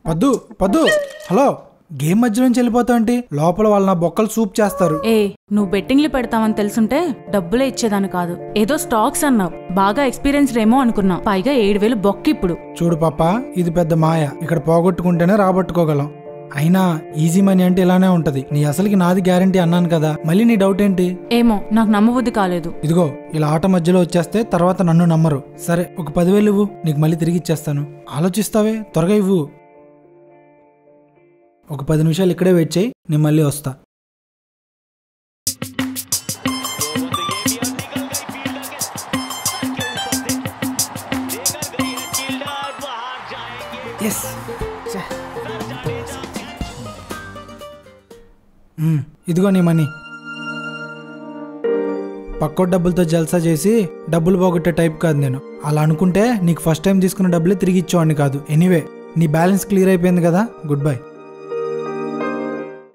పద్దు పద్దు hello, game మధ్యలోంచి వెళ్ళిపోతావు ఏంటి? లోపల వాళ్ళు నా బొక్కలు సూప్ చేస్తారు. నువ్వు బెట్టింగ్లు పెడతావని తెలుసుంటే డబ్బులే ఇచ్చేదాన్ని కాదు. ఏదో స్టాక్స్ అన్నావు, బాగా ఎక్స్పీరియన్స్ రేమో అనుకున్నా. పైగా 7,000 బొక్క ఇప్పుడు. చూడు పాప, ఇది పెద్ద మాయ. ఇక్కడ పోగొట్టుకుంటేనే రాబట్టుకోగలం. అయినా ఈజీ మనీ అంటే ఇలానే ఉంటది. నీ అసలుకి నాది గ్యారంటీ అన్నాను కదా, మళ్ళీ నీ డౌట్ ఏంటి? ఏమో, నాకు నమ్మబుద్ధి కాలేదు. ఇదిగో ఇలా ఆట మధ్యలో వచ్చేస్తే తర్వాత నన్ను నమ్మరు. సరే, ఒక 10,000 ఇవ్వు, నీకు మళ్ళీ తిరిగి ఇచ్చేస్తాను. ఆలోచిస్తావే, త్వరగా ఇవ్వు. ఒక 10 నిమిషాలు ఇక్కడే వెయిట్ చేయి, నేను మళ్ళీ వస్తా. ఇదిగో నీ మనీ. పక్కో డబ్బులతో జల్సా చేసి డబ్బులు పోగొట్టే టైప్ కాదు నేను. అలా అనుకుంటే నీకు ఫస్ట్ టైం తీసుకున్న డబ్బులే తిరిగి ఇచ్చేవాడిని కాదు. ఎనీవే, నీ బ్యాలెన్స్ క్లియర్ అయిపోయింది కదా, గుడ్ బై.